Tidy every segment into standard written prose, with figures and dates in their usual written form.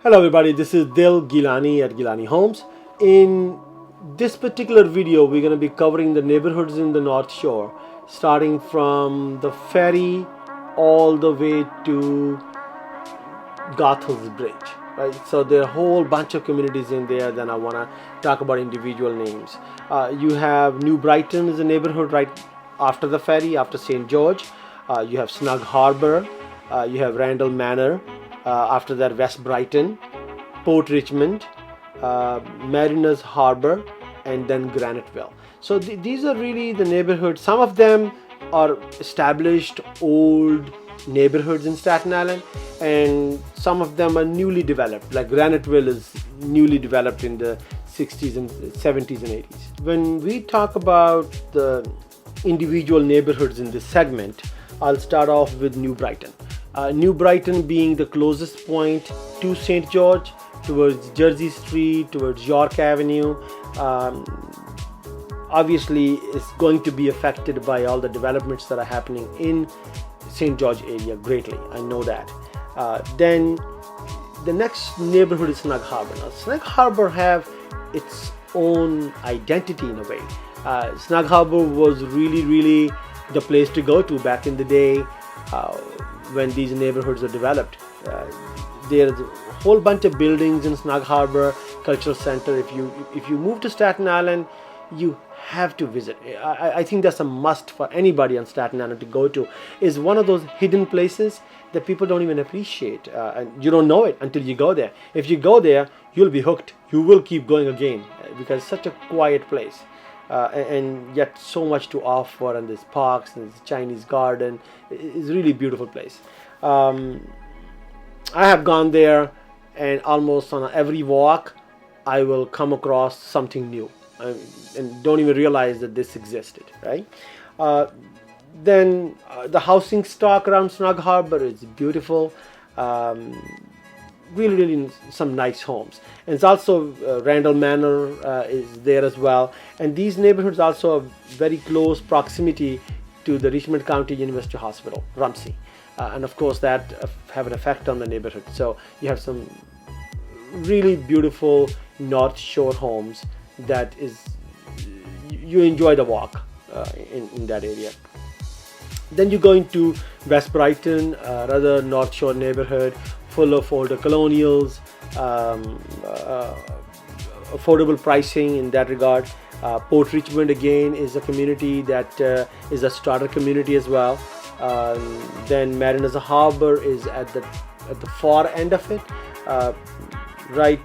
Hello everybody, this is Dil Gilani at Gilani Homes. In this particular video, we're going to be covering the neighborhoods in the North Shore, starting from the ferry all the way to Gothel's Bridge. Right? So there are a whole bunch of communities in there. Then I want to talk about individual names. You have New Brighton is a neighborhood right after the ferry, after St. George. You have Snug Harbor. You have Randal Manor. After that, West Brighton, Port Richmond, Mariners Harbour, and then Graniteville. So these are really the neighborhoods. Some of them are established old neighborhoods in Staten Island, and some of them are newly developed. Like Graniteville is newly developed in the 60s and 70s and 80s. When we talk about the individual neighborhoods in this segment, I'll start off with New Brighton. New Brighton being the closest point to St. George, towards Jersey Street, towards York Avenue. Obviously, it's going to be affected by all the developments that are happening in St. George area greatly. I know that. Then the next neighborhood is Snug Harbor. Now, Snug Harbor have its own identity in a way. Snug Harbor was really the place to go to back in the day. When these neighborhoods are developed, there's a whole bunch of buildings in Snug Harbor Cultural Center. If you move to Staten Island, you have to visit. I think that's a must for anybody on Staten Island to go to. Is one of those hidden places that people don't even appreciate, and you don't know it until you go there. If you go there, you'll be hooked. You will keep going again because it's such a quiet place. And yet so much to offer, and there's parks and there's Chinese garden. It's a really beautiful place. I have gone there, and almost on every walk I will come across something new, and don't even realize that this existed, right? Then the housing stock around Snug Harbor is beautiful. Really some nice homes, and it's also Randal Manor is there as well, and these neighborhoods also have very close proximity to the Richmond County University Hospital, Rumsey, and of course that have an effect on the neighborhood. So you have some really beautiful North Shore homes that is you enjoy the walk in that area. Then you go into West Brighton, rather North Shore neighborhood, full of older colonials, affordable pricing in that regard. Port Richmond again is a community that is a starter community as well. Then Mariners Harbour is at the far end of it, right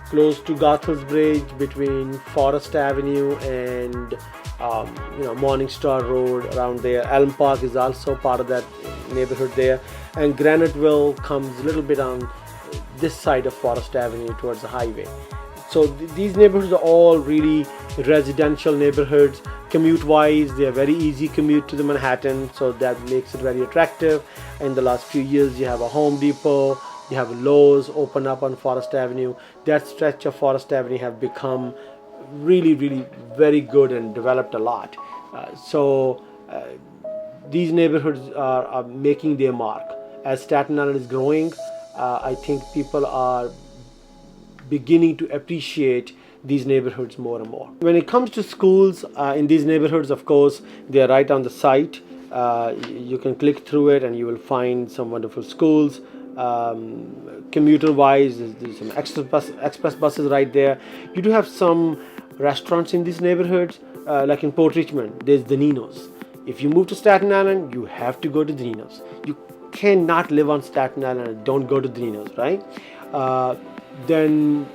close to Gothel's Bridge, between Forest Avenue and Morningstar Road, around there. Elm Park is also part of that neighborhood there, and Graniteville comes a little bit on this side of Forest Avenue towards the highway. So these neighborhoods are all really residential neighborhoods. Commute wise, they are very easy commute to the Manhattan, so that makes it very attractive. In the last few years, you have a Home Depot, you have Lowe's open up on Forest Avenue. That stretch of Forest Avenue have become really very good and developed a lot. These neighborhoods are making their mark. As Staten Island is growing, I think people are beginning to appreciate these neighborhoods more and more. When it comes to schools in these neighborhoods, of course, they are right on the site. You can click through it and you will find some wonderful schools. Commuter wise, there's some express buses right there. You do have some restaurants in these neighborhoods, like in Port Richmond, there's the Nino's. If you move to Staten Island, you have to go to the Nino's. You cannot live on Staten Island and don't go to the Nino's, right? Then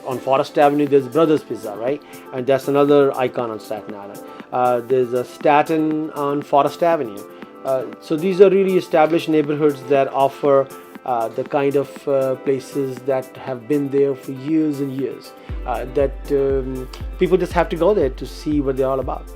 on Forest Avenue, there's Brothers Pizza, right? And that's another icon on Staten Island. There's a Staten on Forest Avenue. So these are really established neighborhoods that offer the kind of places that have been there for years and years, that people just have to go there to see what they're all about.